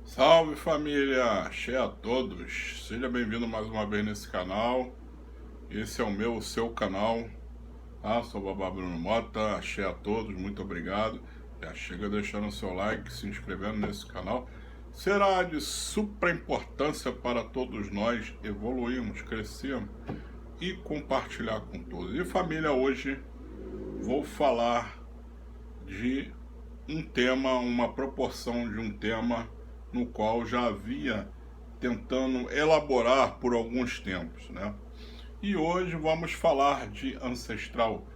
Salve família, axé a todos, seja bem-vindo mais uma vez nesse canal. Esse é o seu canal, tá? Sou o Babá Bruno Mota, axé a todos, muito obrigado. Já chega deixando o seu like, se inscrevendo nesse canal. Será de supra importância para todos nós evoluirmos, crescermos e compartilhar com todos. E família, hoje vou falar de um tema, uma proporção de um tema no qual já havia tentando elaborar por alguns tempos, né? E hoje vamos falar de ancestral.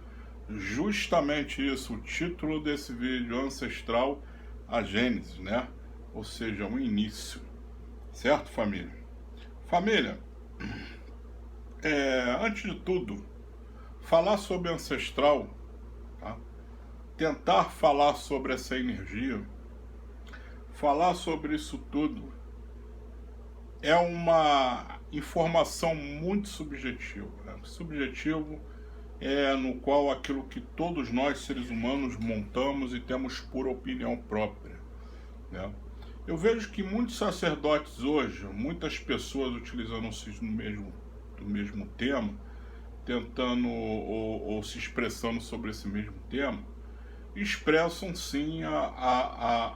Justamente isso, o título desse vídeo, Ancestral, a Gênese, né? Ou seja, o início. Certo, família? Família, antes de tudo, falar sobre ancestral, tá? Tentar falar sobre essa energia, falar sobre isso tudo, é uma informação muito subjetiva, né? Subjetivo é no qual aquilo que todos nós, seres humanos, montamos e temos por opinião própria, né? Eu vejo que muitos sacerdotes hoje, muitas pessoas utilizando-se do mesmo tema, tentando ou se expressando sobre esse mesmo tema, expressam sim a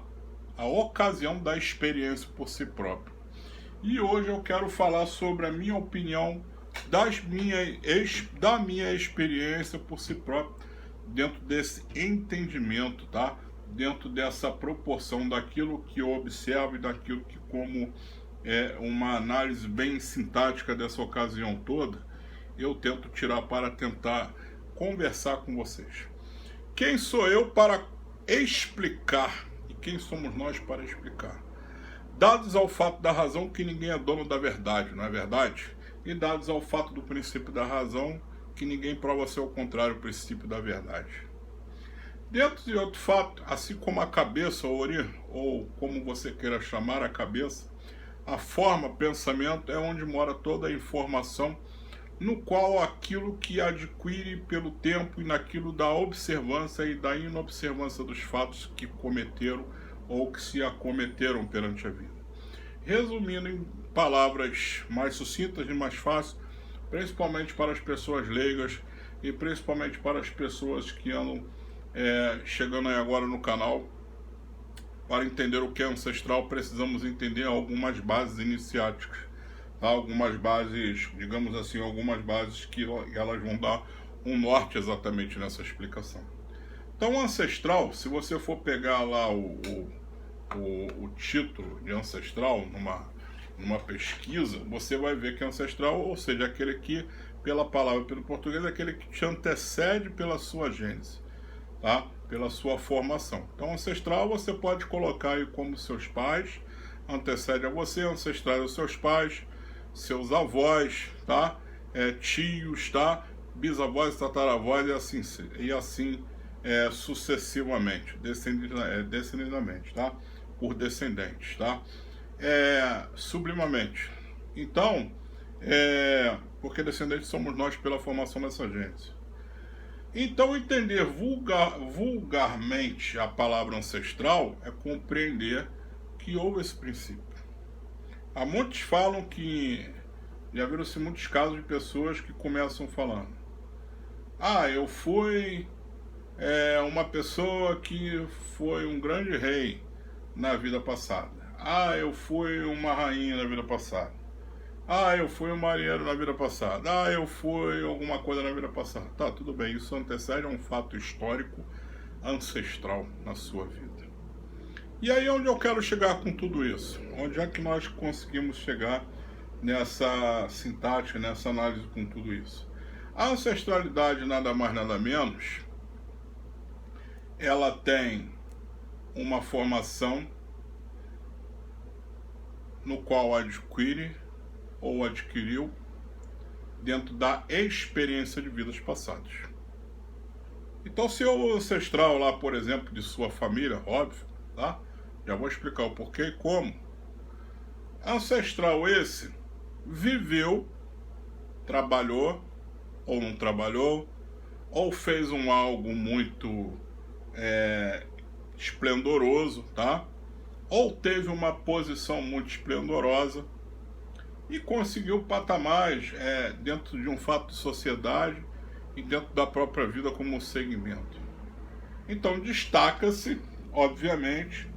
ocasião da experiência por si próprio. E hoje eu quero falar sobre a minha opinião da minha experiência por si próprio, dentro desse entendimento, tá? Dentro dessa proporção daquilo que eu observo e daquilo que, como uma análise bem sintática dessa ocasião toda, eu tento tirar para tentar conversar com vocês. Quem sou eu para explicar? E quem somos nós para explicar? Dados ao fato da razão que ninguém é dono da verdade, não é verdade? E dados ao fato do princípio da razão que ninguém prova ser o contrário do princípio da verdade. Dentro de outro fato, assim como a cabeça, ou como você queira chamar a cabeça, a forma, pensamento é onde mora toda a informação, no qual aquilo que adquire pelo tempo e naquilo da observância e da inobservância dos fatos que cometeram ou que se acometeram perante a vida. Resumindo em palavras mais sucintas e mais fáceis, principalmente para as pessoas leigas e principalmente para as pessoas que andam chegando aí agora no canal, para entender o que é ancestral, precisamos entender algumas bases iniciáticas, tá? Algumas bases, digamos assim, algumas bases que elas vão dar um norte exatamente nessa explicação. Então, ancestral, se você for pegar lá o título de ancestral numa pesquisa, você vai ver que ancestral, ou seja, aquele que, pela palavra, pelo português, é aquele que te antecede pela sua gênese, tá? Pela sua formação. Então, ancestral você pode colocar aí como seus pais, antecede a você, ancestrais aos seus pais, seus avós, tá? Tios, tá? Bisavós, tataravós e assim sucessivamente, descendidamente, tá? Por descendentes, tá? Sublimamente. Então, porque descendentes somos nós pela formação dessa gênese. Então, entender vulgarmente a palavra ancestral é compreender que houve esse princípio. Há muitos falam que já viram-se muitos casos de pessoas que começam falando: eu fui uma pessoa que foi um grande rei na vida passada. Eu fui uma rainha na vida passada. Eu fui um marinheiro na vida passada. Eu fui alguma coisa na vida passada. Tá, tudo bem, isso antecede a um fato histórico ancestral na sua vida. E aí onde eu quero chegar com tudo isso? Onde é que nós conseguimos chegar nessa sintática, nessa análise com tudo isso? A ancestralidade, nada mais nada menos, ela tem uma formação no qual adquire ou adquiriu dentro da experiência de vidas passadas. Então, se o ancestral lá, por exemplo, de sua família, óbvio, tá? Já vou explicar o porquê e como. Ancestral esse viveu, trabalhou ou não trabalhou, ou fez algo muito esplendoroso, tá? ou teve uma posição muito esplendorosa e conseguiu patamares dentro de um fato de sociedade e dentro da própria vida como segmento. Então destaca-se, obviamente,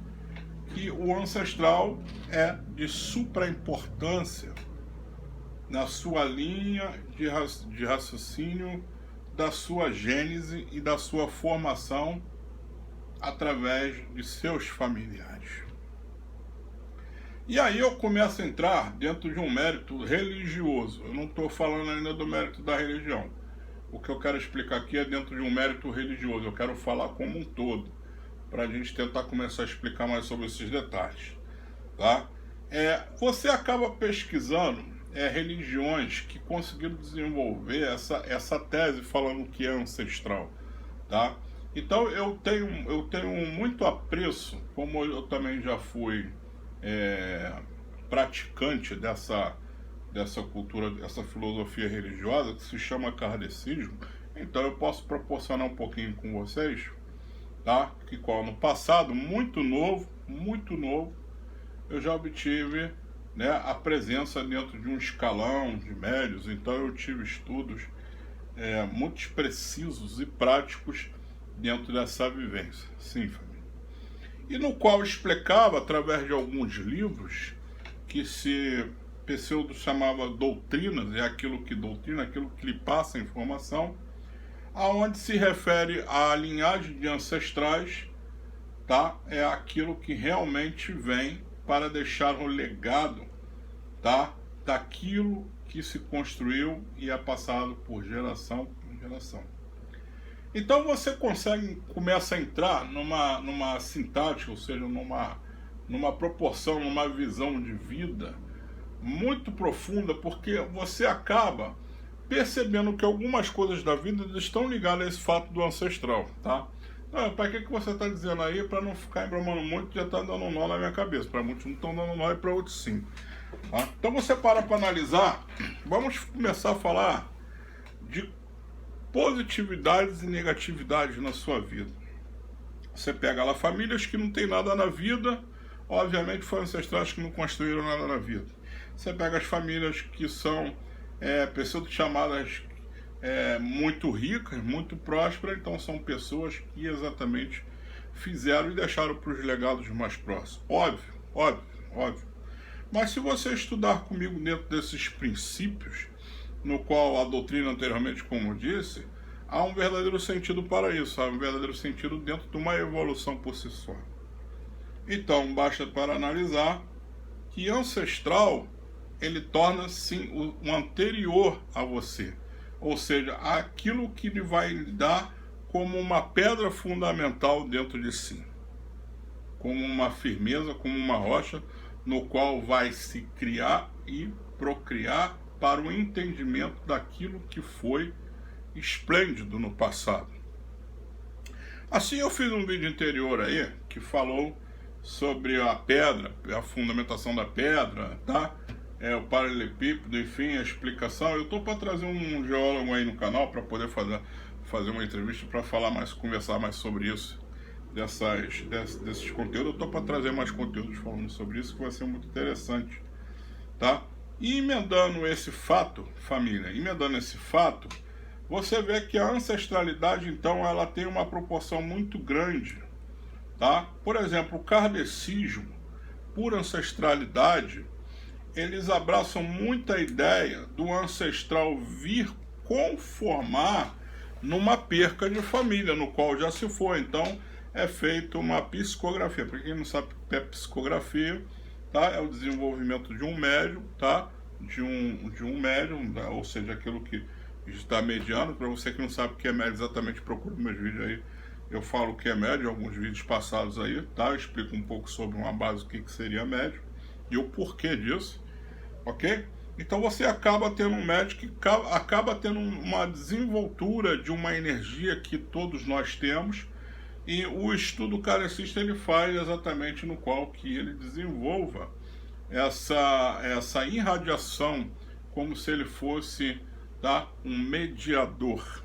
que o ancestral é de supra-importância na sua linha de raciocínio, da sua gênese e da sua formação através de seus familiares. E aí eu começo a entrar dentro de um mérito religioso. Eu não estou falando ainda do mérito da religião. O que eu quero explicar aqui é dentro de um mérito religioso. Eu quero falar como um todo, para a gente tentar começar a explicar mais sobre esses detalhes. Tá? Você acaba pesquisando religiões que conseguiram desenvolver essa tese falando que é ancestral. Tá? Então eu tenho muito apreço, como eu também já fui praticante dessa cultura, dessa filosofia religiosa que se chama kardecismo. Então eu posso proporcionar um pouquinho com vocês, tá? Que no passado, muito novo, eu já obtive, né, a presença dentro de um escalão de médios. Então eu tive estudos muito precisos e práticos dentro dessa vivência. Sim, família. E no qual explicava, através de alguns livros, que se Pseudo chamava doutrinas, é aquilo que doutrina, aquilo que lhe passa a informação, aonde se refere à linhagem de ancestrais, tá? É aquilo que realmente vem para deixar um legado, tá? Daquilo que se construiu e é passado por geração em geração. Então você começa a entrar numa sintática, ou seja, numa proporção, numa visão de vida muito profunda, porque você acaba percebendo que algumas coisas da vida estão ligadas a esse fato do ancestral, tá? Então, para que você está dizendo aí? Para não ficar embromando muito, já está dando um nó na minha cabeça. Para muitos não estão dando nó e para outros sim. Tá? Então você para analisar, vamos começar a falar de positividades e negatividades na sua vida. Você pega lá famílias que não tem nada na vida, obviamente foram ancestrais que não construíram nada na vida. Você pega as famílias que são pessoas chamadas muito ricas, muito prósperas, então são pessoas que exatamente fizeram e deixaram para os legados mais próximos. Óbvio. Mas se você estudar comigo dentro desses princípios, no qual a doutrina anteriormente, como eu disse, há um verdadeiro sentido para isso, há um verdadeiro sentido dentro de uma evolução por si só. Então, basta para analisar que ancestral, ele torna-se o anterior a você, ou seja, aquilo que lhe vai lhe dar como uma pedra fundamental dentro de si, como uma firmeza, como uma rocha, no qual vai se criar e procriar para o entendimento daquilo que foi esplêndido no passado. Assim, eu fiz um vídeo anterior aí que falou sobre a pedra, a fundamentação da pedra, tá? O paralelepípedo, enfim, a explicação. Eu estou para trazer um geólogo aí no canal para poder fazer uma entrevista para conversar mais sobre isso, desses conteúdos. Eu estou para trazer mais conteúdos falando sobre isso, que vai ser muito interessante, tá? E emendando esse fato, família, você vê que a ancestralidade, então, ela tem uma proporção muito grande, tá? Por exemplo, o kardecismo, por ancestralidade, eles abraçam muita ideia do ancestral vir conformar numa perca de família, no qual já se foi. Então, é feita uma psicografia. Para quem não sabe o que é psicografia, tá? É o desenvolvimento de um médium, tá? De um médium, tá? Ou seja, aquilo que está mediano. Para você que não sabe o que é médium, exatamente procura meus vídeos aí. Eu falo o que é médium, alguns vídeos passados aí, tá? Eu explico um pouco sobre uma base, o que seria médium e o porquê disso, ok? Então você acaba tendo um médium que acaba tendo uma desenvoltura de uma energia que todos nós temos, e o estudo kardecista ele faz exatamente no qual que ele desenvolva essa irradiação, como se ele fosse, tá, um mediador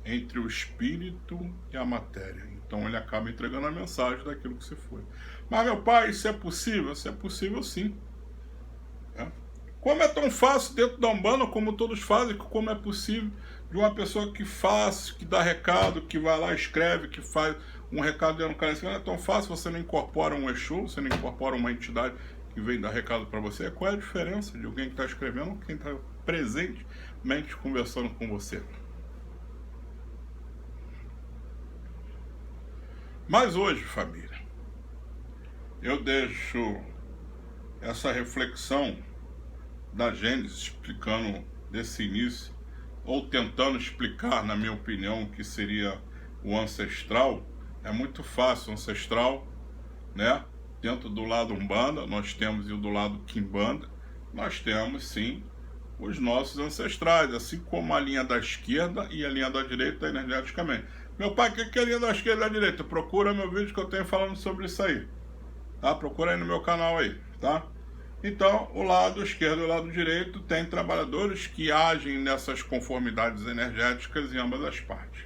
entre o espírito e a matéria. Então ele acaba entregando a mensagem daquilo que se foi. Mas, meu pai, isso é possível? Isso é possível, sim. Como é tão fácil dentro da Umbanda, como todos fazem, como é possível de uma pessoa que faz, que dá recado, que vai lá, escreve, que faz um recado dentro do canal, não é tão fácil, você não incorpora um Exu, você não incorpora uma entidade que vem dar recado para você. Qual é a diferença de alguém que está escrevendo ou quem está presentemente conversando com você? Mas hoje, família, eu deixo essa reflexão da Gênesis explicando desse início, ou tentando explicar, na minha opinião, o que seria o ancestral. É muito fácil. O ancestral, né? Dentro do lado Umbanda, nós temos, e do lado Quimbanda, nós temos sim os nossos ancestrais, assim como a linha da esquerda e a linha da direita energeticamente. Meu pai, o que é a linha da esquerda e da direita? Procura meu vídeo que eu tenho falando sobre isso aí, tá? Procura aí no meu canal aí, tá? Então, o lado esquerdo e o lado direito tem trabalhadores que agem nessas conformidades energéticas em ambas as partes,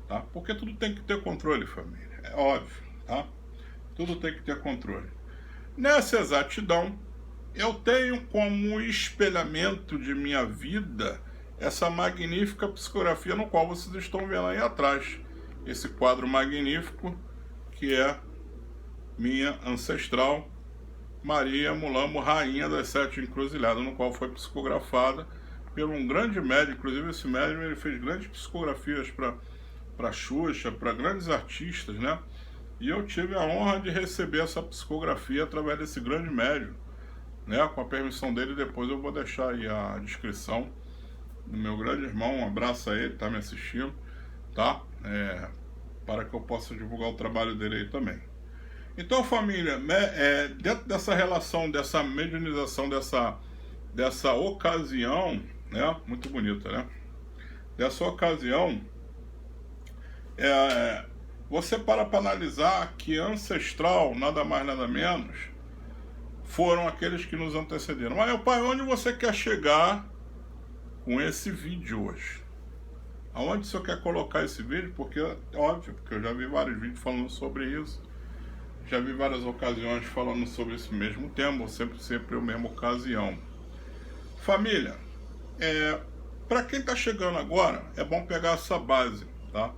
tá? Porque tudo tem que ter controle, família, é óbvio, tá? Tudo tem que ter controle. Nessa exatidão, eu tenho como espelhamento de minha vida essa magnífica psicografia no qual vocês estão vendo aí atrás. Esse quadro magnífico que é minha ancestral Maria Mulamo, rainha das 7 encruzilhadas, no qual foi psicografada por um grande médium. Inclusive esse médium ele fez grandes psicografias para Xuxa, para grandes artistas, né? E eu tive a honra de receber essa psicografia através desse grande médium, né? Com a permissão dele, depois eu vou deixar aí a descrição do meu grande irmão. Um abraço a ele, tá me assistindo, tá? Para que eu possa divulgar o trabalho dele aí também. Então, família, dentro dessa relação, dessa medianização, dessa ocasião, né? Muito bonita, né? Dessa ocasião, você para analisar que ancestral, nada mais nada menos, foram aqueles que nos antecederam. Mas, meu pai, onde você quer chegar com esse vídeo hoje? Aonde o senhor quer colocar esse vídeo? Porque, óbvio, porque eu já vi vários vídeos falando sobre isso. Já vi várias ocasiões falando sobre esse mesmo tema, sempre a mesma ocasião. Família, para quem está chegando agora, é bom pegar essa base, tá?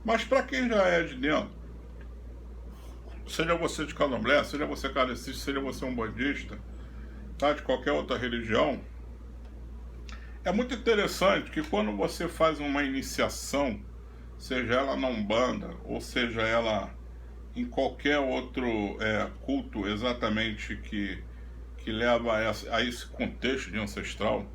Mas para quem já é de dentro, seja você de candomblé, seja você kardecista, seja você um bandista, tá? De qualquer outra religião, é muito interessante que quando você faz uma iniciação, seja ela na Umbanda, ou seja ela em qualquer outro culto exatamente que leva a esse contexto de ancestral,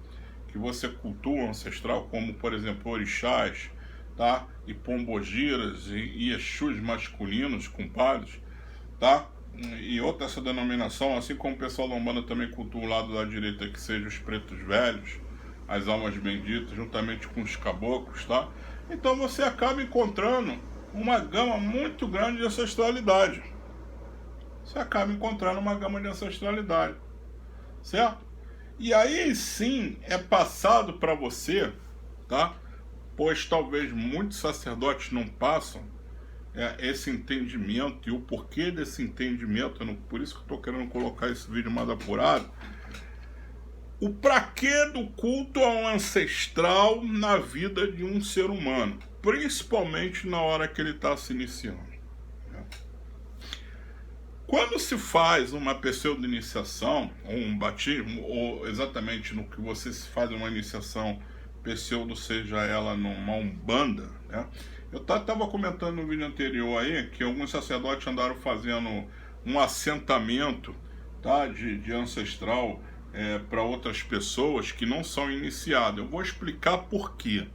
que você cultua ancestral, como por exemplo orixás, tá? E pombogiras e exus masculinos, compadres, tá? E outra essa denominação, assim como o pessoal da Umbanda também cultua o lado da direita, que seja os pretos velhos, as almas benditas, juntamente com os caboclos, tá? Então você acaba encontrando uma gama muito grande de ancestralidade. Você acaba encontrando uma gama de ancestralidade, certo? E aí sim é passado para você, tá? Pois talvez muitos sacerdotes não passam esse entendimento e o porquê desse entendimento. Por isso que eu estou querendo colocar esse vídeo mais apurado. O pra quê do culto ao ancestral na vida de um ser humano, principalmente na hora que ele está se iniciando. Quando se faz uma pseudo-iniciação, ou um batismo, ou exatamente no que você se faz uma iniciação pseudo, seja ela numa Umbanda, né? Eu estava comentando no vídeo anterior aí que alguns sacerdotes andaram fazendo um assentamento, tá, de ancestral para outras pessoas que não são iniciadas. Eu vou explicar por quê,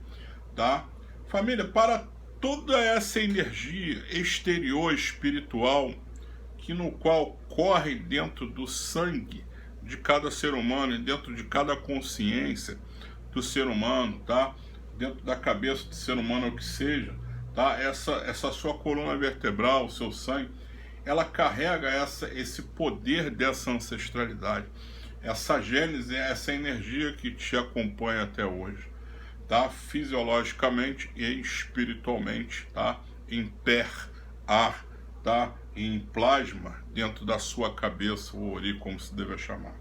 tá? Família, para toda essa energia exterior espiritual que no qual corre dentro do sangue de cada ser humano e dentro de cada consciência do ser humano, tá? Dentro da cabeça do ser humano, o que seja, tá? Essa sua coluna vertebral, o seu sangue, ela carrega esse poder dessa ancestralidade, essa gênese, essa energia que te acompanha até hoje, tá? Fisiologicamente e espiritualmente, tá? Em ter, ar, tá? em plasma dentro da sua cabeça, o Ori, como se deve chamar.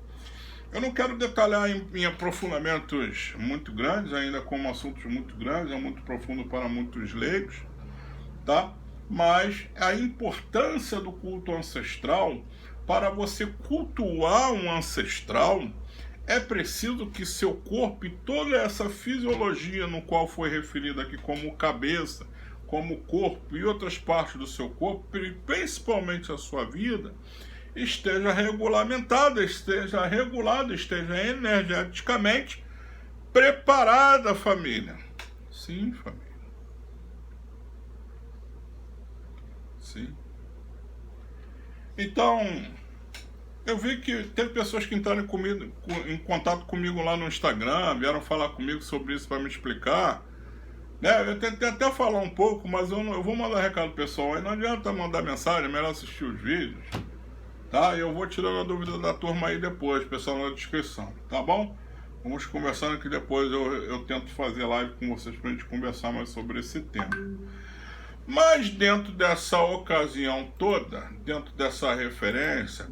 Eu não quero detalhar em aprofundamentos muito grandes, ainda como assuntos muito grandes, é muito profundo para muitos leigos, tá? Mas a importância do culto ancestral, para você cultuar um ancestral, é preciso que seu corpo e toda essa fisiologia no qual foi referido aqui como cabeça, como corpo e outras partes do seu corpo, principalmente a sua vida, esteja regulamentada, esteja regulada, esteja energeticamente preparada, família. Sim, família. Sim. Então, eu vi que teve pessoas que entraram em contato comigo lá no Instagram, vieram falar comigo sobre isso para me explicar. Né? Eu tentei até falar um pouco, mas eu vou mandar recado pessoal aí. Não adianta mandar mensagem, é melhor assistir os vídeos. Tá? Eu vou tirando a dúvida da turma aí depois, pessoal, na descrição. Tá bom? Vamos conversando que depois eu tento fazer live com vocês para a gente conversar mais sobre esse tema. Mas dentro dessa ocasião toda, dentro dessa referência,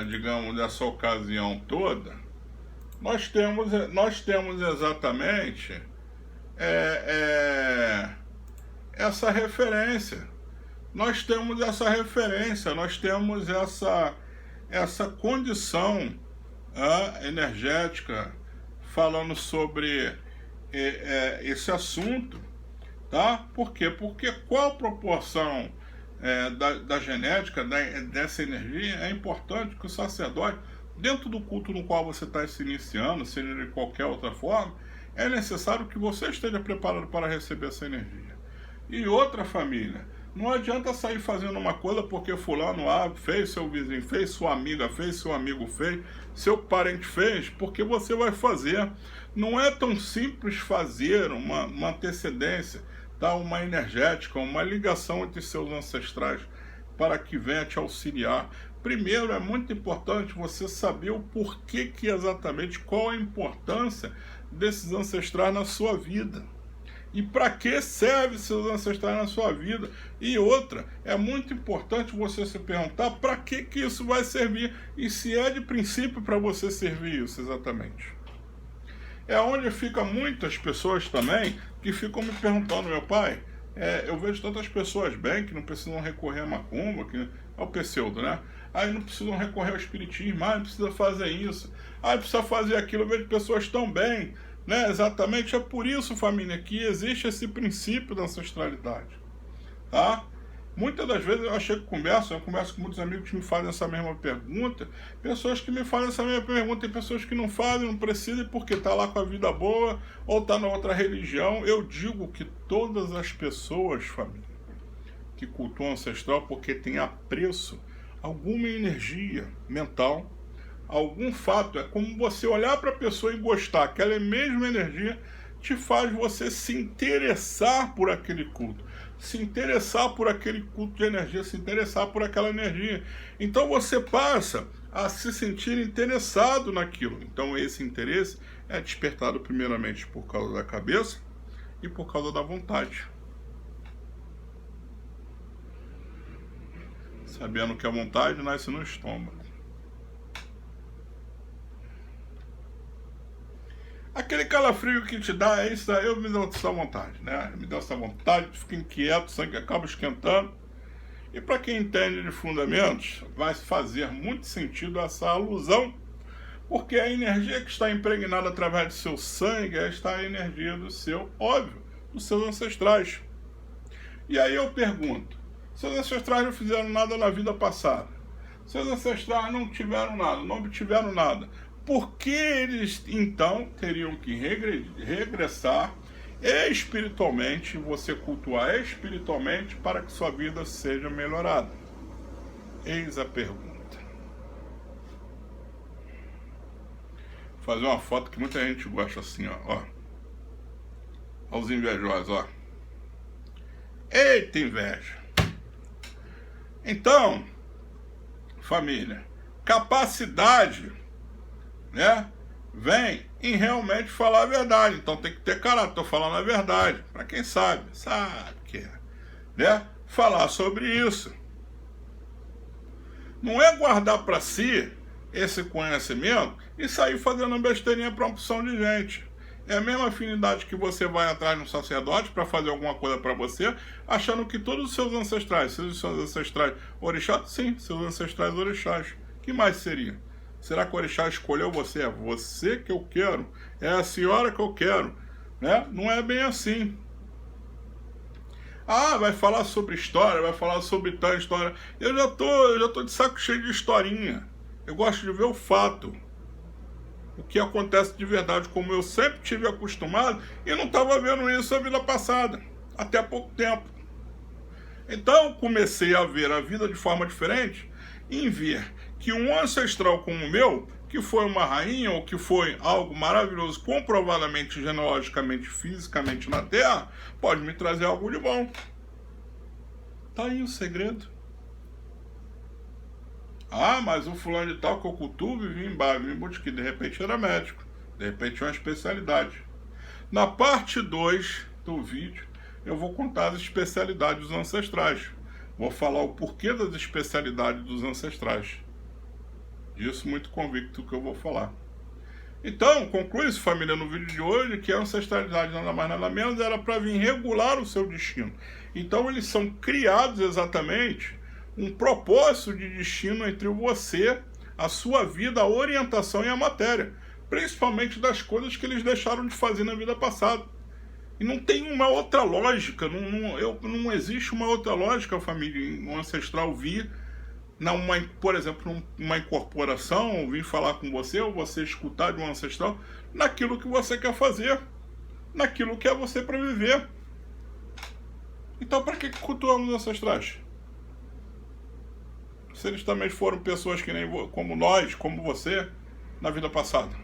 digamos, dessa ocasião toda, nós temos exatamente essa referência. Nós temos essa condição energética falando sobre esse assunto, tá? Por quê? Porque qual a proporção da genética, dessa energia, é importante que o sacerdote, dentro do culto no qual você está se iniciando, seja de qualquer outra forma, é necessário que você esteja preparado para receber essa energia. E outra, família, não adianta sair fazendo uma coisa porque fulano fez, seu vizinho fez, sua amiga fez, seu amigo fez, seu parente fez, porque você vai fazer. Não é tão simples fazer uma antecedência, tá? Uma energética, uma ligação entre seus ancestrais para que venha te auxiliar. Primeiro, é muito importante você saber o porquê que exatamente, qual a importância desses ancestrais na sua vida. E para que serve seus ancestrais na sua vida? E outra, é muito importante você se perguntar para que isso vai servir e se é de princípio para você servir isso exatamente. É onde fica muitas pessoas também que ficam me perguntando, meu pai, eu vejo tantas pessoas bem que não precisam recorrer a macumba, que é o pseudo, né? Aí não precisam recorrer ao espiritismo, não precisa fazer isso, precisa fazer aquilo, eu vejo pessoas tão bem, né? Exatamente, é por isso, família, que existe esse princípio da ancestralidade, tá? Muitas das vezes eu converso com muitos amigos que me fazem essa mesma pergunta, pessoas que me fazem essa mesma pergunta, e pessoas que não fazem, não precisam, porque está lá com a vida boa, ou está na outra religião. Eu digo que todas as pessoas, família, que cultuam ancestral, porque tem apreço, alguma energia mental, algum fato, é como você olhar para a pessoa e gostar, aquela mesma energia te faz você se interessar por aquele culto, se interessar por aquele culto de energia, se interessar por aquela energia. Então você passa a se sentir interessado naquilo. Então esse interesse é despertado primeiramente por causa da cabeça e por causa da vontade. Sabendo que a vontade nasce no estômago. Aquele calafrio que te dá, isso aí me dá essa vontade, né? Me dá essa vontade, fica inquieto, o sangue acaba esquentando. E para quem entende de fundamentos, vai fazer muito sentido essa alusão, porque a energia que está impregnada através do seu sangue é a energia do seu, óbvio, dos seus ancestrais. E aí eu pergunto, seus ancestrais não fizeram nada na vida passada, seus ancestrais não tiveram nada, não obtiveram nada, por que eles, então, teriam que regressar espiritualmente, você cultuar espiritualmente para que sua vida seja melhorada? Eis a pergunta. Vou fazer uma foto que muita gente gosta assim, ó. Olha os invejosos, ó. Eita inveja! Então, família, capacidade, né, vem em realmente falar a verdade. Então tem que ter caráter, estou falando a verdade, para quem sabe que é, né, falar sobre isso, Não é guardar para si esse conhecimento e sair fazendo besteirinha para uma opção de gente. É a mesma afinidade que você vai atrás de um sacerdote para fazer alguma coisa para você, achando que todos os seus ancestrais orixás, sim, seus ancestrais orixás. Que mais seria? Será que o orixá escolheu você? É você que eu quero, é a senhora que eu quero, né? Não é bem assim. Ah, vai falar sobre história, vai falar sobre tal história. Eu já tô de saco cheio de historinha. Eu gosto de ver o fato. O que acontece de verdade, como eu sempre tive acostumado e não estava vendo isso a vida passada, até há pouco tempo. Então comecei a ver a vida de forma diferente, em ver que um ancestral como o meu, que foi uma rainha ou que foi algo maravilhoso, comprovadamente, genealogicamente, fisicamente na Terra, pode me trazer algo de bom. Tá aí o segredo. Ah, mas o fulano de tal que eu cultuo vivia em bar, vivia em botequim, de repente era médico, de repente é uma especialidade. Na parte 2 do vídeo, eu vou contar as especialidades dos ancestrais. Vou falar o porquê das especialidades dos ancestrais. Disso muito convicto que eu vou falar. Então, conclui-se, família, no vídeo de hoje, que a ancestralidade nada mais nada menos era para vir regular o seu destino. Então, eles são criados exatamente um propósito de destino entre você, a sua vida, a orientação e a matéria, principalmente das coisas que eles deixaram de fazer na vida passada. E não tem uma outra lógica, não existe uma outra lógica, família, um ancestral vir, por exemplo, numa incorporação, vir falar com você, ou você escutar de um ancestral, naquilo que você quer fazer, naquilo que é você para viver. Então, para que cultuamos os ancestrais? Se eles também foram pessoas que nem como nós, como você, na vida passada.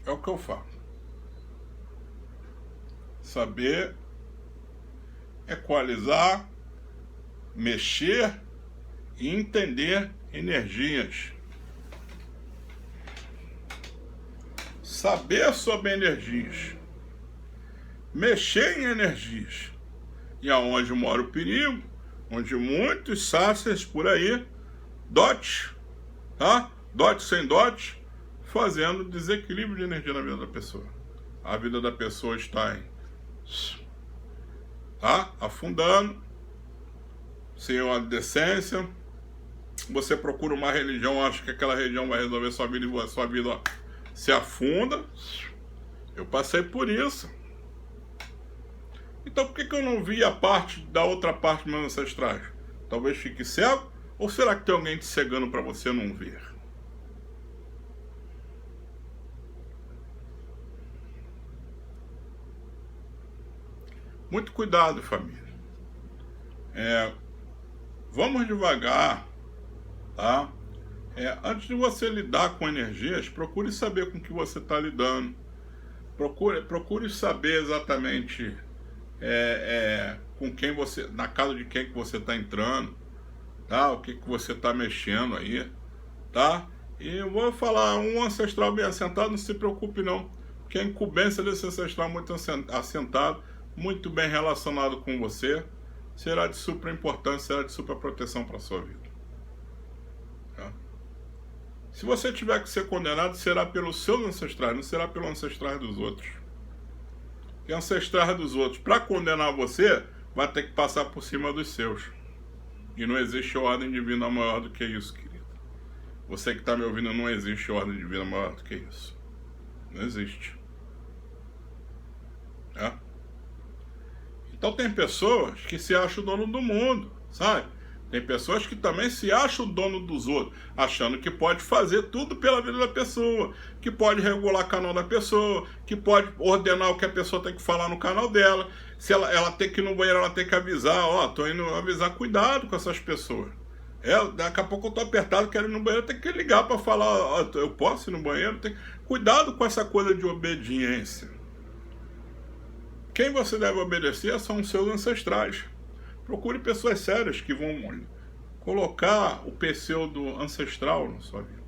É o que eu falo. Saber equalizar, mexer e entender energias. Saber sobre energias. Mexer em energias. E aonde mora o perigo, onde muitos sacers por aí, dotes, tá? Dotes sem dotes, fazendo desequilíbrio de energia na vida da pessoa. A vida da pessoa está afundando, sem uma decência. Você procura uma religião, acha que aquela religião vai resolver sua vida e a sua vida se afunda. Eu passei por isso. Então por que eu não vi a parte da outra parte dos meus ancestrais? Talvez fique cego? Ou será que tem alguém te cegando para você não ver? Muito cuidado, família. Vamos devagar, tá? Antes de você lidar com energias, procure saber com que você está lidando. Procure saber exatamente com quem você, na casa de quem que você está entrando, tá? O que você está mexendo aí, tá? E eu vou falar, um ancestral bem assentado, não se preocupe não, porque a incumbência desse ancestral muito assentado, muito bem relacionado com você, será de super importância, será de super proteção para a sua vida. Tá? Se você tiver que ser condenado, será pelos seus ancestrais, não será pelos ancestrais dos outros. Que ancestrais dos outros, para condenar você, vai ter que passar por cima dos seus. E não existe ordem divina maior do que isso, querido. Você que está me ouvindo, não existe ordem divina maior do que isso. Não existe. Tá? Então tem pessoas que se acham dono do mundo, sabe? Tem pessoas que também se acham dono dos outros, achando que pode fazer tudo pela vida da pessoa, que pode regular o canal da pessoa, que pode ordenar o que a pessoa tem que falar no canal dela. Se ela tem que ir no banheiro, ela tem que avisar, tô indo avisar, cuidado com essas pessoas. Daqui a pouco eu tô apertado, quero ir no banheiro, tem que ligar para falar, eu posso ir no banheiro? Cuidado com essa coisa de obediência. Quem você deve obedecer são os seus ancestrais. Procure pessoas sérias que vão colocar o pseudo ancestral na sua vida,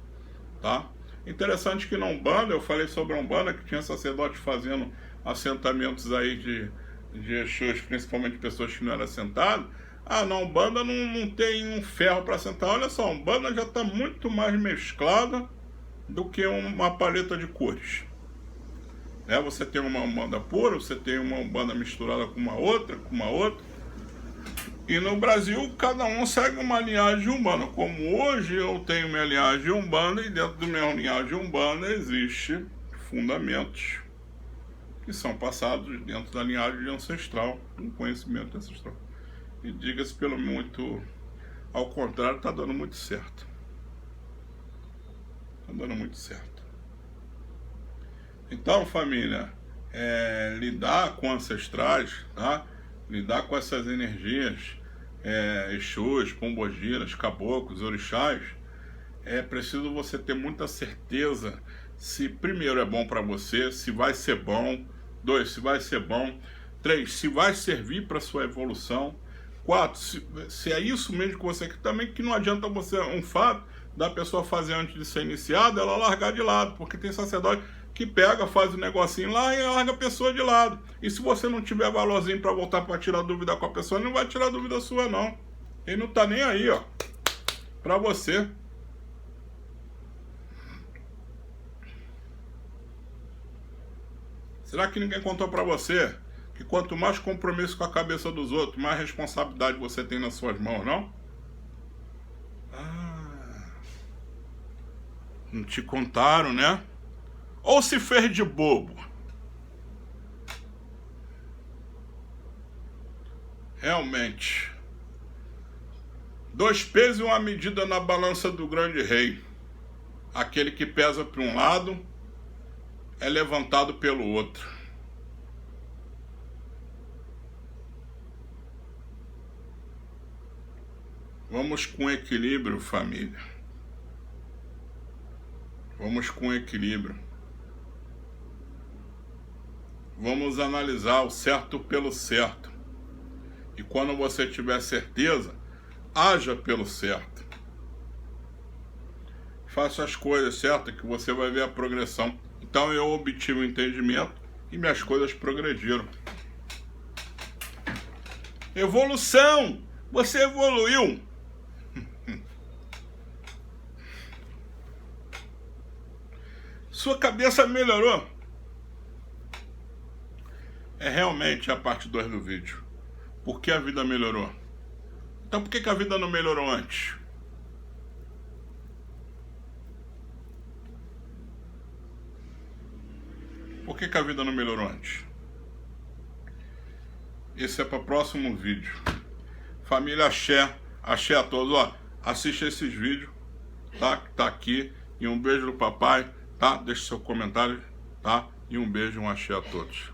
tá? Interessante que na Umbanda, eu falei sobre a Umbanda, que tinha sacerdotes fazendo assentamentos aí de Exus, principalmente pessoas que não eram assentadas. Ah, não, a Umbanda não tem um ferro para sentar. Olha só, a Umbanda já está muito mais mesclada do que uma paleta de cores. Você tem uma Umbanda pura, você tem uma Umbanda misturada com uma outra, E no Brasil, cada um segue uma linhagem umbanda. Como hoje eu tenho minha linhagem umbanda, e dentro da minha linhagem umbanda existe fundamentos que são passados dentro da linhagem ancestral, um conhecimento ancestral. E diga-se pelo muito, ao contrário, está dando muito certo. Está dando muito certo. Então, família, lidar com ancestrais, tá? Lidar com essas energias, Exus, pombogiras, caboclos, orixás, é preciso você ter muita certeza se, primeiro, é bom para você, se vai ser bom, 2, se vai ser bom, 3, se vai servir para sua evolução, 4, se é isso mesmo que você quer, também que não adianta você, um fato da pessoa fazer antes de ser iniciada, ela largar de lado, porque tem sacerdote que pega, faz o negocinho lá e larga a pessoa de lado. E se você não tiver valorzinho para voltar para tirar dúvida com a pessoa, ele não vai tirar dúvida sua, não. Ele não tá nem aí, ó, para você. Será que ninguém contou para você que quanto mais compromisso com a cabeça dos outros, mais responsabilidade você tem nas suas mãos, não? Não te contaram, né? Ou se fez de bobo? Realmente. 2 pesos e uma medida na balança do grande rei. Aquele que pesa para um lado é levantado pelo outro. Vamos com equilíbrio, família. Vamos com equilíbrio. Vamos analisar o certo pelo certo. E quando você tiver certeza, haja pelo certo. Faça as coisas certas que você vai ver a progressão. Então eu obtive o entendimento e minhas coisas progrediram. Evolução! Você evoluiu! Sua cabeça melhorou. É realmente a parte 2 do vídeo. Por que a vida melhorou? Então por que a vida não melhorou antes? Por que a vida não melhorou antes? Esse é para o próximo vídeo. Família Axé, Axé a todos. Ó, assista esses vídeos, tá? Que tá aqui. E um beijo do papai, tá? Deixe seu comentário, tá? E um beijo, um axé a todos.